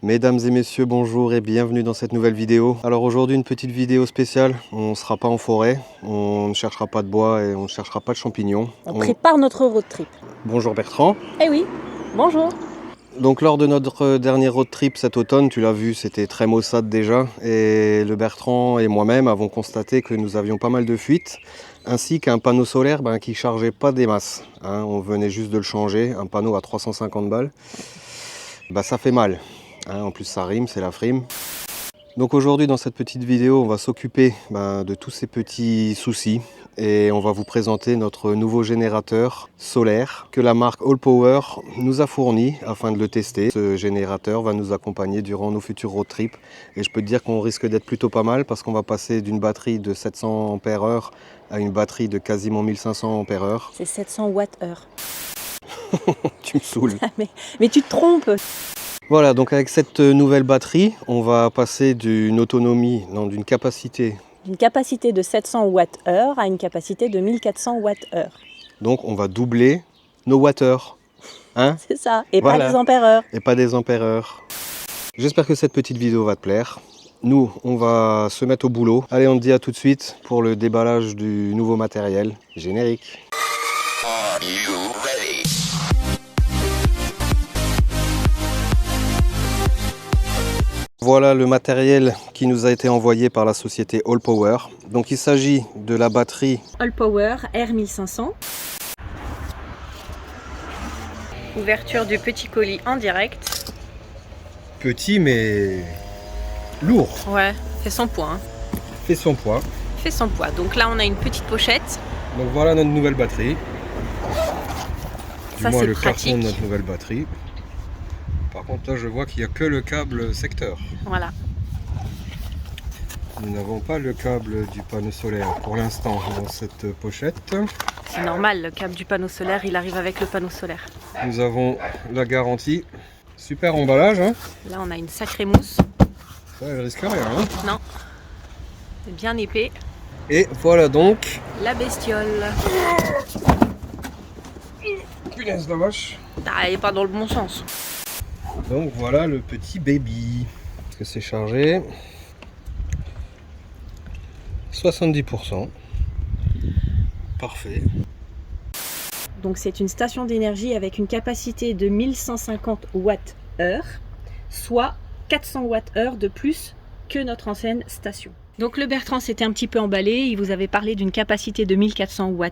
Mesdames et messieurs, bonjour et bienvenue dans cette nouvelle vidéo. Alors aujourd'hui une petite vidéo spéciale, on ne sera pas en forêt, on ne cherchera pas de bois et on ne cherchera pas de champignons. On prépare notre road trip. Bonjour Bertrand. Eh oui, bonjour. Donc lors de notre dernier road trip cet automne, tu l'as vu, c'était très maussade déjà. Et le Bertrand et moi-même avons constaté que nous avions pas mal de fuites, ainsi qu'un panneau solaire qui chargeait pas des masses. On venait juste de le changer, un panneau à 350 balles. Ça fait mal. En plus ça rime, c'est la frime. Donc aujourd'hui dans cette petite vidéo on va s'occuper de tous ces petits soucis et on va vous présenter notre nouveau générateur solaire que la marque Allpower nous a fourni afin de le tester. Ce générateur va nous accompagner durant nos futurs road trips et je peux te dire qu'on risque d'être plutôt pas mal parce qu'on va passer d'une batterie de 700 Ah à une batterie de quasiment 1500 Ah. C'est 700 Wh. Tu me saoules. mais tu te trompes. Voilà, donc avec cette nouvelle batterie, on va passer d'une autonomie, d'une capacité. D'une capacité de 700 Wh à une capacité de 1400 Wh. Donc on va doubler nos wattheures. C'est ça, et voilà. pas des ampères-heures. Et pas des ampères-heures. J'espère que cette petite vidéo va te plaire. Nous, on va se mettre au boulot. Allez, on te dit à tout de suite pour le déballage du nouveau matériel. Générique. Are you ready? Voilà le matériel qui nous a été envoyé par la société Allpower. Donc il s'agit de la batterie Allpower R1500. Ouverture du petit colis en direct. Petit mais lourd. Ouais, fait son poids. Fait son poids. Fait son poids. Donc là on a une petite pochette. Donc voilà notre nouvelle batterie. Ça c'est le pratique. carton de notre nouvelle batterie. Par contre là je vois qu'il n'y a que le câble secteur. Voilà. Nous n'avons pas le câble du panneau solaire pour l'instant dans cette pochette. C'est normal, le câble du panneau solaire il arrive avec le panneau solaire. Nous avons la garantie. Super emballage. Là on a une sacrée mousse. Ça elle risque rien. Non. C'est bien épais. Et voilà donc. La bestiole. Punaise la vache. Ah, elle est pas dans le bon sens. Donc voilà le petit baby. Est-ce que c'est chargé? 70%. Parfait. Donc c'est une station d'énergie avec une capacité de 1150 Wh, soit 400 Wh de plus que notre ancienne station. Donc le Bertrand s'était un petit peu emballé, il vous avait parlé d'une capacité de 1400 Wh,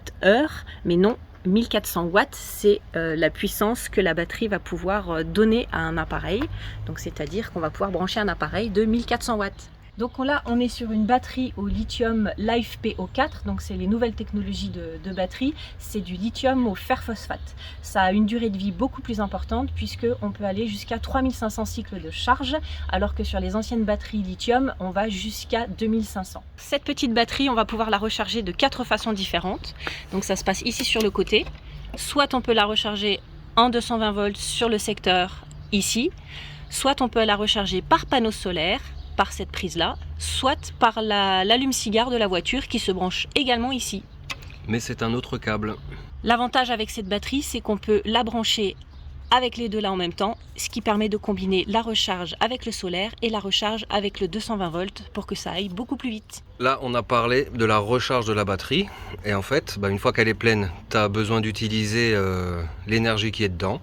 mais non, 1400 watts, c'est la puissance que la batterie va pouvoir donner à un appareil. Donc c'est-à-dire qu'on va pouvoir brancher un appareil de 1400 watts. Donc là, on est sur une batterie au lithium LiFePO4, donc c'est les nouvelles technologies de batterie. C'est du lithium au fer phosphate. Ça a une durée de vie beaucoup plus importante puisqu'on peut aller jusqu'à 3500 cycles de charge, alors que sur les anciennes batteries lithium, on va jusqu'à 2500. Cette petite batterie, on va pouvoir la recharger de 4 façons différentes. Donc ça se passe ici sur le côté. Soit on peut la recharger en 220 volts sur le secteur ici, soit on peut la recharger par panneau solaire, par cette prise là, soit par l'allume-cigare de la voiture qui se branche également ici. Mais c'est un autre câble. L'avantage avec cette batterie, c'est qu'on peut la brancher avec les deux là en même temps, ce qui permet de combiner la recharge avec le solaire et la recharge avec le 220 volts pour que ça aille beaucoup plus vite. Là on a parlé de la recharge de la batterie et en fait une fois qu'elle est pleine, tu as besoin d'utiliser l'énergie qui est dedans.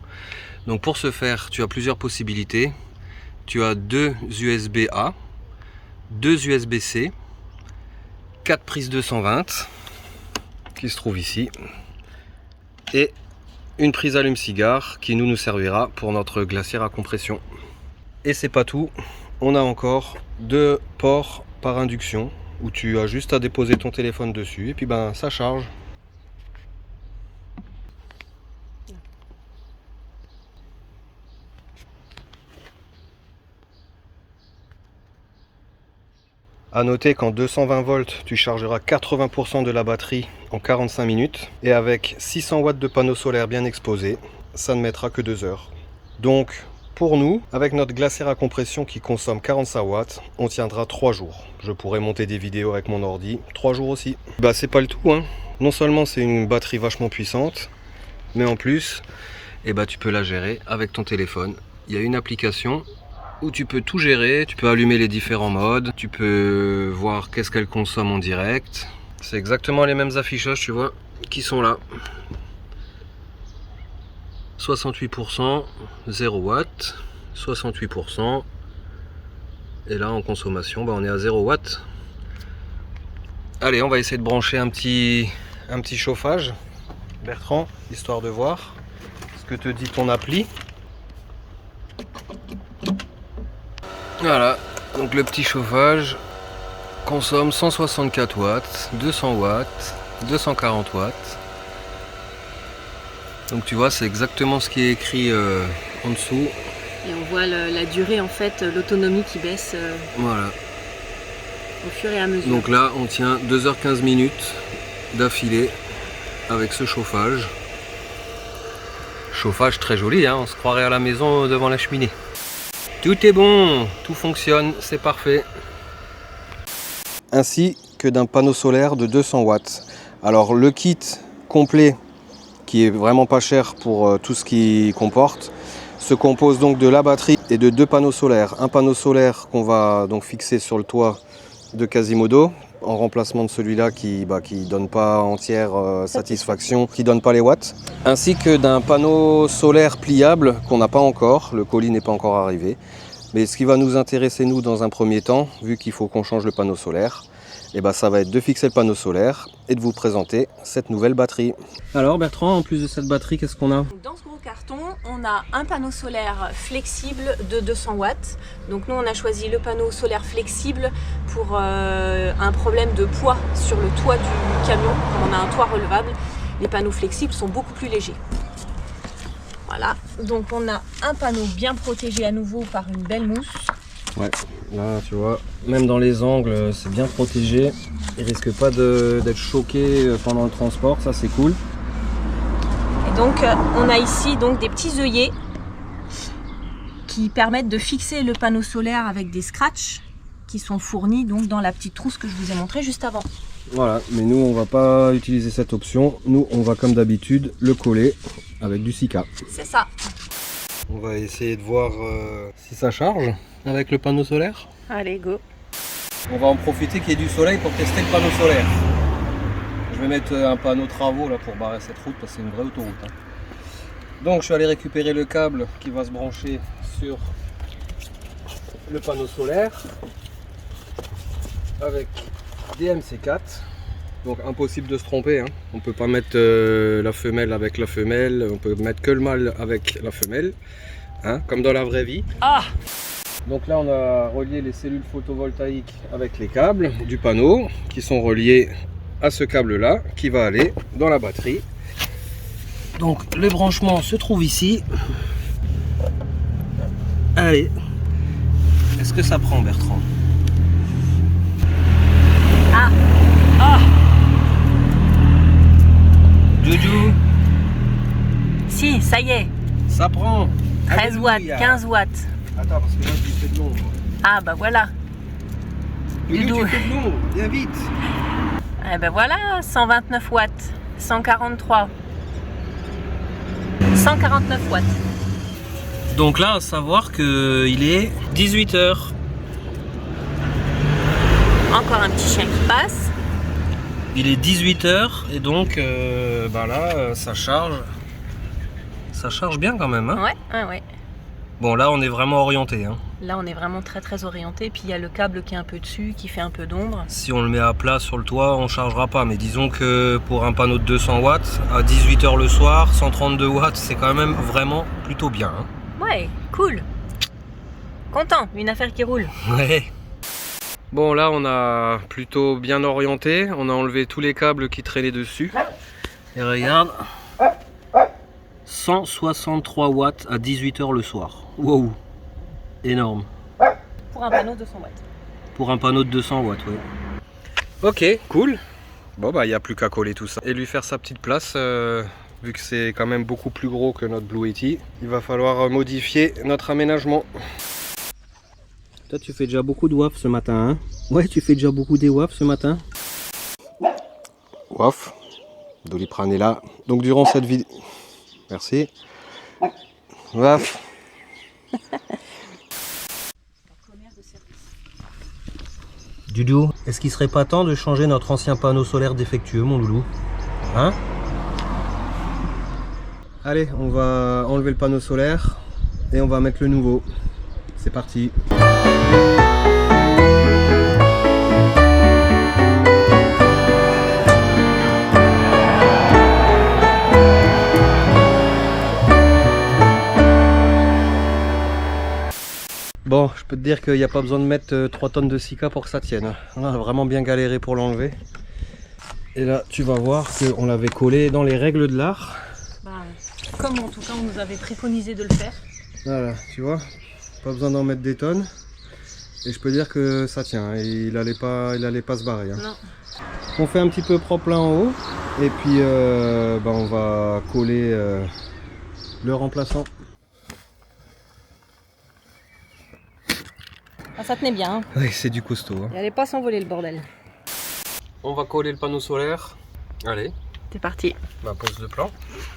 Donc pour ce faire, tu as plusieurs possibilités. Tu as 2 USB-A, 2 USB-C, 4 prises 220 qui se trouvent ici et une prise allume-cigare qui nous servira pour notre glacière à compression. Et c'est pas tout, on a encore 2 ports par induction où tu as juste à déposer ton téléphone dessus et puis ça charge. A noter qu'en 220 volts, tu chargeras 80% de la batterie en 45 minutes. Et avec 600 watts de panneau solaire bien exposé, ça ne mettra que 2 heures. Donc, pour nous, avec notre glacière à compression qui consomme 45 watts, on tiendra 3 jours. Je pourrais monter des vidéos avec mon ordi, 3 jours aussi. C'est pas le tout, Non seulement c'est une batterie vachement puissante, mais en plus, tu peux la gérer avec ton téléphone. Il y a une application où tu peux tout gérer, tu peux allumer les différents modes, tu peux voir qu'est-ce qu'elle consomme en direct. C'est exactement les mêmes affichages, tu vois, qui sont là. 68%, 0 watts, 68%. Et là en consommation, on est à 0 watts. Allez, on va essayer de brancher un petit chauffage, Bertrand, histoire de voir ce que te dit ton appli. Voilà, donc le petit chauffage consomme 164 watts, 200 watts, 240 watts. Donc tu vois, c'est exactement ce qui est écrit en dessous. Et on voit la durée, en fait, l'autonomie qui baisse Voilà. au fur et à mesure. Donc là, on tient 2h15 minutes d'affilée avec ce chauffage. Chauffage très joli, hein, on se croirait à la maison devant la cheminée. Tout est bon, tout fonctionne, c'est parfait. Ainsi que d'un panneau solaire de 200 watts. Alors le kit complet, qui est vraiment pas cher pour tout ce qu'il comporte, se compose donc de la batterie et de 2 panneaux solaires. Un panneau solaire qu'on va donc fixer sur le toit de Quasimodo, en remplacement de celui-là qui donne pas entière satisfaction, qui donne pas les watts, ainsi que d'un panneau solaire pliable qu'on n'a pas encore, le colis n'est pas encore arrivé. Mais ce qui va nous intéresser nous dans un premier temps, vu qu'il faut qu'on change le panneau solaire, ça va être de fixer le panneau solaire et de vous présenter cette nouvelle batterie. Alors Bertrand, en plus de cette batterie, qu'est-ce qu'on a? Dans ce gros carton, on a un panneau solaire flexible de 200 watts. Donc nous, on a choisi le panneau solaire flexible pour un problème de poids sur le toit du camion. Comme on a un toit relevable, les panneaux flexibles sont beaucoup plus légers. Voilà, donc on a un panneau bien protégé à nouveau par une belle mousse. Ouais, là tu vois, même dans les angles, c'est bien protégé. Il risque pas d'être choqué pendant le transport, ça c'est cool. Et donc on a ici donc des petits œillets qui permettent de fixer le panneau solaire avec des scratchs qui sont fournis donc dans la petite trousse que je vous ai montré juste avant. Voilà, mais nous on va pas utiliser cette option, nous on va comme d'habitude le coller avec du Sika. C'est ça. On va essayer de voir si ça charge avec le panneau solaire. Allez, go. On va en profiter qu'il y ait du soleil pour tester le panneau solaire. Je vais mettre un panneau travaux là pour barrer cette route parce que c'est une vraie autoroute. Hein. Donc je suis allé récupérer le câble qui va se brancher sur le panneau solaire avec DMC4. Donc impossible de se tromper, hein. On peut pas mettre la femelle avec la femelle, on peut mettre que le mâle avec la femelle, hein, comme dans la vraie vie. Ah! Donc là on a relié les cellules photovoltaïques avec les câbles du panneau qui sont reliés à ce câble là qui va aller dans la batterie. Donc le branchement se trouve ici. Allez, est-ce que ça prend Bertrand? Ah! Ah! Doudou, Si, ça y est. ça prend. 13 watts, 15 watts. Attends, parce que là je fais de l'ombre. Ah bah voilà. Doudou, Doudou. tu fais de l'ombre, viens vite. Eh ben voilà, 129 watts, 143, 149 watts. Donc là, à savoir qu'il est 18 h. Encore un petit chien qui passe. Il est 18 h et donc là, ça charge. Ça charge bien quand même. Hein. Ouais. Bon, là, on est vraiment orienté. Hein. Là, on est vraiment très orienté. Puis il y a le câble qui est un peu dessus, qui fait un peu d'ombre. Si on le met à plat sur le toit, on ne chargera pas. Mais disons que pour un panneau de 200 watts, à 18 h le soir, 132 watts, c'est quand même vraiment plutôt bien. Hein. Ouais, cool. Content, une affaire qui roule. Ouais. Bon, là, on a plutôt bien orienté. On a enlevé tous les câbles qui traînaient dessus. Et regarde. 163 watts à 18 h le soir. Wow. Énorme. Pour un panneau de 200 watts. Pour un panneau de 200 watts, oui. Ok, cool. Bon, il n'y a plus qu'à coller tout ça. Et lui faire sa petite place, vu que c'est quand même beaucoup plus gros que notre Blue Yeti. Il va falloir modifier notre aménagement. Toi, tu fais déjà beaucoup de waf ce matin, hein? Ouais, tu fais déjà beaucoup des waf ce matin. Waf. Doliprane est là. Donc, durant cette vidéo... Merci. Waf. de service. Doudou, est-ce qu'il serait pas temps de changer notre ancien panneau solaire défectueux, mon loulou? Hein? Allez, on va enlever le panneau solaire et on va mettre le nouveau. C'est parti. Bon, je peux te dire qu'il n'y a pas besoin de mettre 3 tonnes de silica pour que ça tienne. On a vraiment bien galéré pour l'enlever. Et là, tu vas voir qu'on l'avait collé dans les règles de l'art. Comme en tout cas on nous avait préconisé de le faire. Voilà, tu vois, pas besoin d'en mettre des tonnes. Et je peux dire que ça tient, il allait pas se barrer. Hein. Non. On fait un petit peu propre là en haut. Et puis on va coller le remplaçant. Ah, ça tenait bien. Hein. Oui, c'est du costaud. Hein. Il allait pas s'envoler le bordel. On va coller le panneau solaire. Allez. C'est parti. Bah, pose le plan.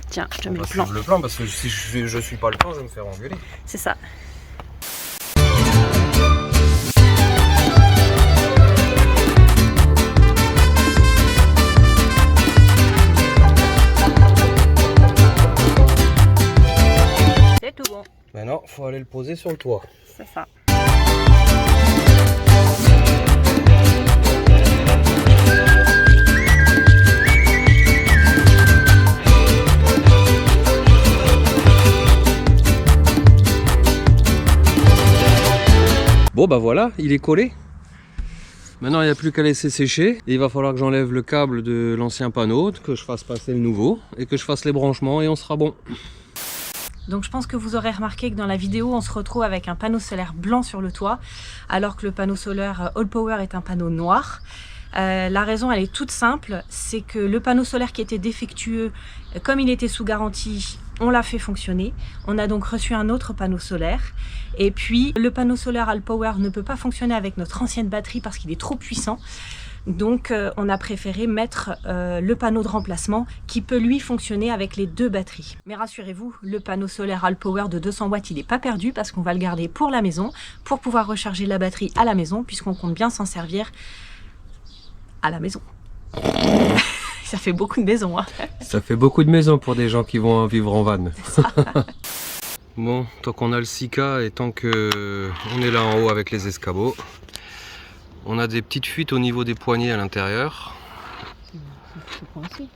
Tiens, je te On mets va le plan. suivre le plan parce que si je suis pas le plan, je vais me faire engueuler. C'est ça. C'est tout bon. Maintenant, faut aller le poser sur le toit. C'est ça. Bon bah voilà, il est collé. Maintenant il n'y a plus qu'à laisser sécher. Et il va falloir que j'enlève le câble de l'ancien panneau, que je fasse passer le nouveau et que je fasse les branchements et on sera bon. Donc je pense que vous aurez remarqué que dans la vidéo on se retrouve avec un panneau solaire blanc sur le toit alors que le panneau solaire All Power est un panneau noir. La raison elle est toute simple, c'est que le panneau solaire qui était défectueux, comme il était sous garantie, on l'a fait fonctionner. On a donc reçu un autre panneau solaire. Et puis le panneau solaire All Power ne peut pas fonctionner avec notre ancienne batterie parce qu'il est trop puissant. Donc on a préféré mettre le panneau de remplacement qui peut lui fonctionner avec les deux batteries. Mais rassurez-vous, le panneau solaire All Power de 200 watts il n'est pas perdu parce qu'on va le garder pour la maison, pour pouvoir recharger la batterie à la maison puisqu'on compte bien s'en servir à la maison. Ça fait beaucoup de maisons. Hein. Ça fait beaucoup de maisons pour des gens qui vont vivre en van. Bon, tant qu'on a le silica et tant que on est là en haut avec les escabeaux, on a des petites fuites au niveau des poignées à l'intérieur. C'est coincé.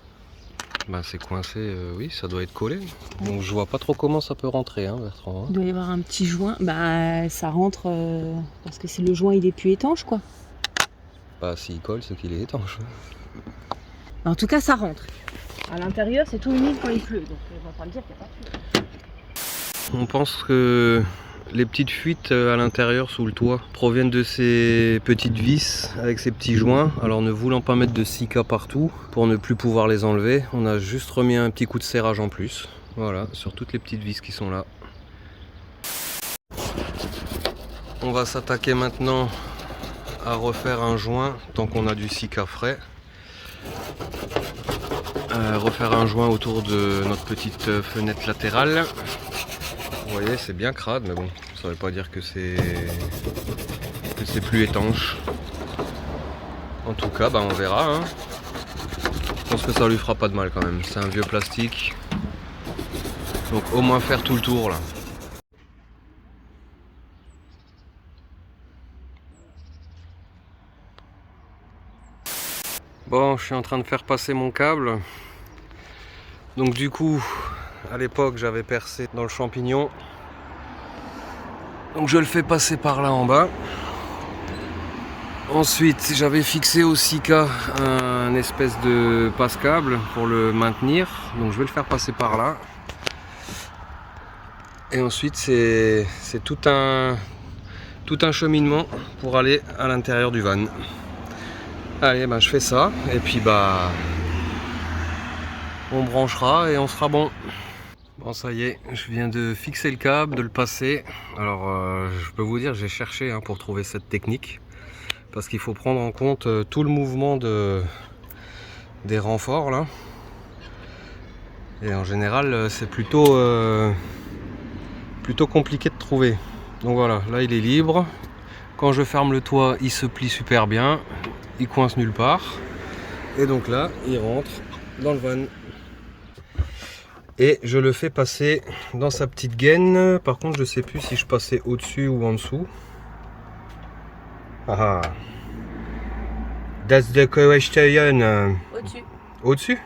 Bah c'est coincé, oui, ça doit être collé. Donc je vois pas trop comment ça peut rentrer, hein, Bertrand. Il doit y avoir un petit joint. Bah ça rentre parce que c'est le joint il est plus étanche quoi. Bah s'il colle, c'est qu'il est étanche. En tout cas ça rentre. À l'intérieur c'est tout humide quand il pleut, donc on va pas me dire qu'il n'y a pas de fuite. On pense que les petites fuites à l'intérieur sous le toit proviennent de ces petites vis avec ces petits joints. Alors ne voulant pas mettre de silica partout pour ne plus pouvoir les enlever, on a juste remis un petit coup de serrage en plus. Voilà, sur toutes les petites vis qui sont là. On va s'attaquer maintenant à refaire un joint tant qu'on a du silica frais. Refaire un joint autour de notre petite fenêtre latérale. Vous voyez, c'est bien crade, mais bon, ça ne veut pas dire que c'est plus étanche. En tout cas, bah, on verra. Hein. Je pense que ça lui fera pas de mal quand même. C'est un vieux plastique. Donc au moins faire tout le tour là. Bon, je suis en train de faire passer mon câble. Donc du coup, à l'époque, j'avais percé dans le champignon. Donc je le fais passer par là en bas. Ensuite, j'avais fixé au silica un espèce de passe-câble pour le maintenir. Donc je vais le faire passer par là. Et ensuite, c'est tout un cheminement pour aller à l'intérieur du van. Allez, ben, je fais ça. Et puis, bah, on branchera et on sera bon. Bon, ça y est, je viens de fixer le câble, de le passer. Alors, je peux vous dire, j'ai cherché pour trouver cette technique. Parce qu'il faut prendre en compte tout le mouvement des renforts là. Et en général, c'est plutôt compliqué de trouver. Donc voilà, là il est libre. Quand je ferme le toit, il se plie super bien, il coince nulle part. Et donc là, il rentre dans le van. Et je le fais passer dans sa petite gaine. Par contre, je sais plus si je passais au-dessus ou en dessous. Ah, that's the question. Au-dessus. Au-dessus?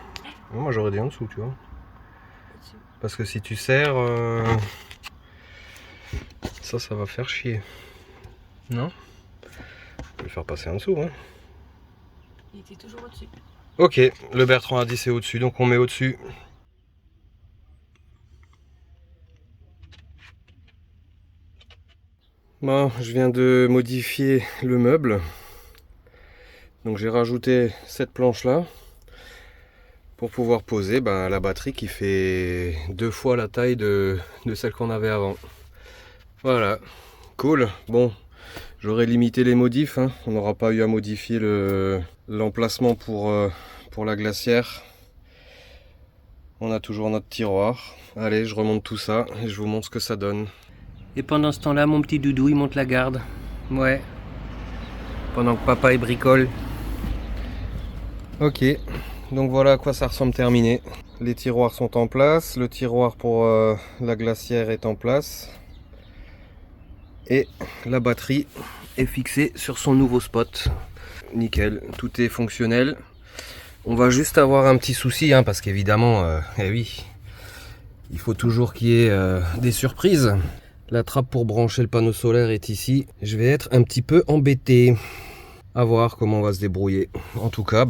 Moi, j'aurais dit en dessous, tu vois. Parce que si tu serres, ça va faire chier. Non? Je vais le faire passer en dessous. Hein. Il était toujours au-dessus. Ok, le Bertrand a dit c'est au-dessus, donc on met au-dessus. Bon, je viens de modifier le meuble. Donc j'ai rajouté cette planche là pour pouvoir poser la batterie qui fait 2 fois la taille de celle qu'on avait avant. Voilà, cool. Bon, j'aurais limité les modifs, hein. On n'aura pas eu à modifier l'emplacement pour la glacière. On a toujours notre tiroir. Allez, je remonte tout ça et je vous montre ce que ça donne. Et pendant ce temps-là, mon petit doudou, il monte la garde. Ouais. Pendant que papa il bricole. Ok, donc voilà à quoi ça ressemble terminé. Les tiroirs sont en place. Le tiroir pour la glacière est en place. Et la batterie est fixée sur son nouveau spot. Nickel, tout est fonctionnel. On va juste avoir un petit souci, hein, parce qu'évidemment, eh oui, il faut toujours qu'il y ait des surprises. La trappe pour brancher le panneau solaire est ici. Je vais être un petit peu embêté. À voir comment on va se débrouiller. En tout cas,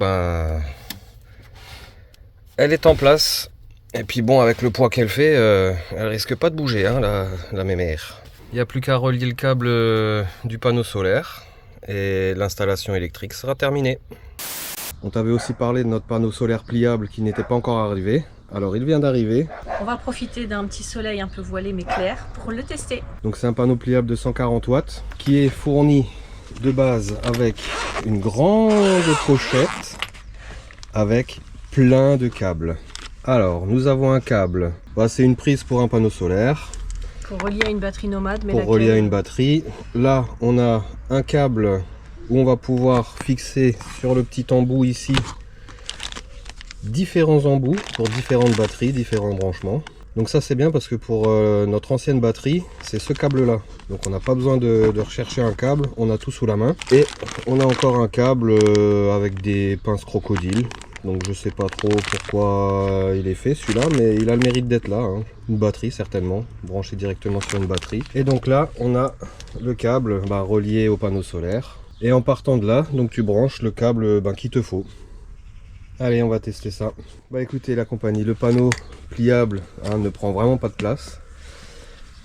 elle est en place. Et puis bon, avec le poids qu'elle fait, elle risque pas de bouger, hein, la mémère. Il n'y a plus qu'à relier le câble du panneau solaire. Et l'installation électrique sera terminée. On t'avait aussi parlé de notre panneau solaire pliable qui n'était pas encore arrivé. Alors il vient d'arriver. On va profiter d'un petit soleil un peu voilé mais clair pour le tester. Donc c'est un panneau pliable de 140 watts qui est fourni de base avec une grande pochette avec plein de câbles. Alors nous avons un câble, c'est une prise pour un panneau solaire. Pour relier à une batterie nomade. Pour relier à une batterie. Là on a un câble où on va pouvoir fixer sur le petit embout ici différents embouts pour différentes batteries, différents branchements. Donc ça c'est bien parce que pour notre ancienne batterie, c'est ce câble là. Donc on n'a pas besoin de rechercher un câble, on a tout sous la main. Et on a encore un câble avec des pinces crocodiles. Donc je sais pas trop pourquoi il est fait celui-là, mais il a le mérite d'être là. Hein. Une batterie certainement, branché directement sur une batterie. Et donc là on a le câble relié au panneau solaire. Et en partant de là, donc tu branches le câble qu'il te faut. Allez, on va tester ça. Écoutez la compagnie, le panneau pliable ne prend vraiment pas de place.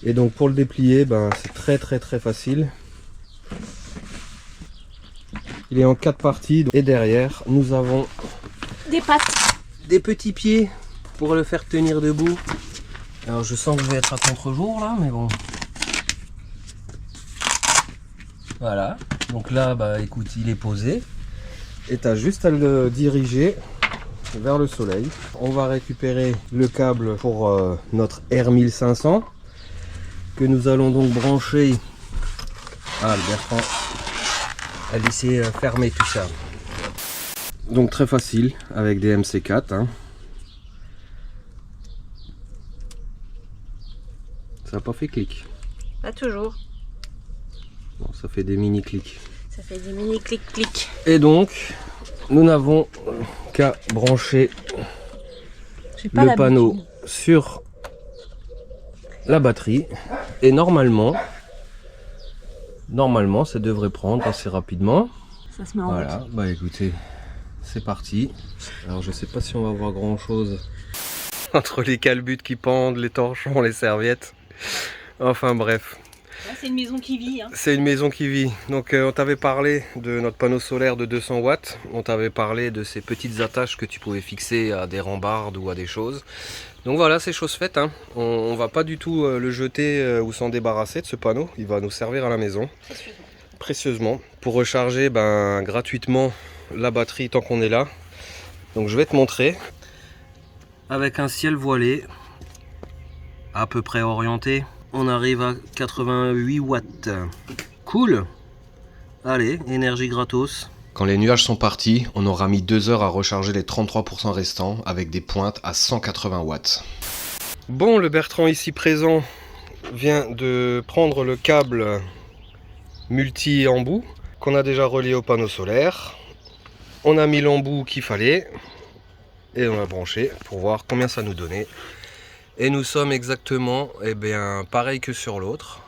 Et donc pour le déplier, c'est très facile. Il est en 4 parties. Et derrière, nous avons des pattes. Des petits pieds pour le faire tenir debout. Alors je sens que je vais être à contre-jour là, mais bon. Voilà. Donc là, écoute, il est posé. Et tu as juste à le diriger vers le soleil. On va récupérer le câble pour notre R1500 que nous allons donc brancher. Ah, le Bertrand a laissé fermer tout ça. Donc très facile avec des MC4. Hein. Ça n'a pas fait clic. Pas toujours. Bon, ça fait des mini clics. Ça fait des mini clics. Et donc, nous n'avons qu'à brancher le panneau sur la batterie. Et normalement, ça devrait prendre assez rapidement. Ça se met en route. Voilà, écoutez, c'est parti. Alors je sais pas si on va voir grand chose entre les calbutes qui pendent, les torchons, les serviettes. Enfin bref. C'est une maison qui vit. Hein. C'est une maison qui vit. Donc on t'avait parlé de notre panneau solaire de 200 watts. On t'avait parlé de ces petites attaches que tu pouvais fixer à des rambardes ou à des choses. Donc voilà, c'est chose faite. Hein. On va pas du tout le jeter ou s'en débarrasser de ce panneau. Il va nous servir à la maison. Précieusement. Pour recharger gratuitement la batterie tant qu'on est là. Donc je vais te montrer. Avec un ciel voilé, à peu près orienté. On arrive à 88 watts. Cool. Allez, énergie gratos. Quand les nuages sont partis, on aura mis 2 heures à recharger les 33% restants avec des pointes à 180 watts. Bon, le Bertrand ici présent vient de prendre le câble multi-embout qu'on a déjà relié au panneau solaire. On a mis l'embout qu'il fallait et on a branché pour voir combien ça nous donnait. Et nous sommes exactement pareil que sur l'autre.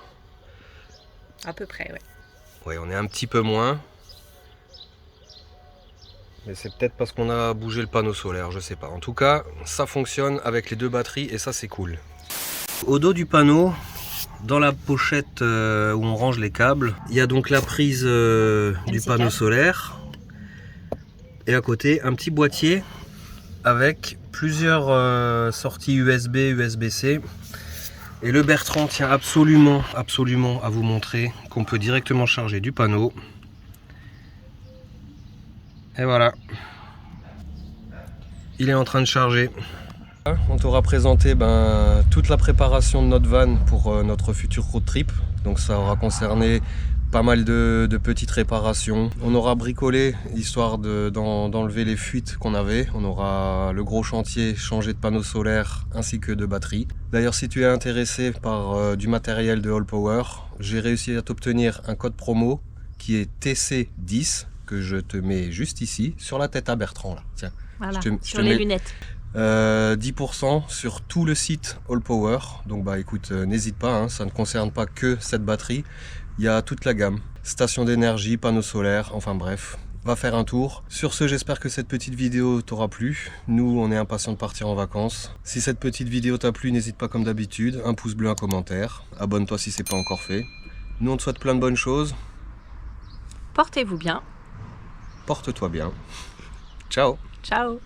À peu près, ouais. Oui, on est un petit peu moins. Mais c'est peut-être parce qu'on a bougé le panneau solaire, je sais pas. En tout cas, ça fonctionne avec les 2 batteries et ça c'est cool. Au dos du panneau, dans la pochette où on range les câbles, il y a donc la prise du panneau solaire. Et à côté, un petit boîtier avec plusieurs sorties USB, USB-C. Et le Bertrand tient absolument à vous montrer qu'on peut directement charger du panneau. Et voilà. Il est en train de charger. On t'aura présenté toute la préparation de notre van pour notre futur road trip. Donc ça aura concerné pas mal de petites réparations. On aura bricolé, histoire d'enlever les fuites qu'on avait. On aura le gros chantier, changé de panneaux solaires ainsi que de batterie. D'ailleurs, si tu es intéressé par du matériel de Allpower, j'ai réussi à t'obtenir un code promo qui est TC10, que je te mets juste ici, sur la tête à Bertrand. Là. Tiens, voilà, sur les lunettes. 10% sur tout le site Allpower. Donc écoute, n'hésite pas, hein, ça ne concerne pas que cette batterie. Il y a toute la gamme, station d'énergie, panneaux solaires, enfin bref, va faire un tour. Sur ce, j'espère que cette petite vidéo t'aura plu. Nous, on est impatients de partir en vacances. Si cette petite vidéo t'a plu, n'hésite pas comme d'habitude, un pouce bleu, un commentaire. Abonne-toi si c'est pas encore fait. Nous, on te souhaite plein de bonnes choses. Portez-vous bien. Porte-toi bien. Ciao. Ciao.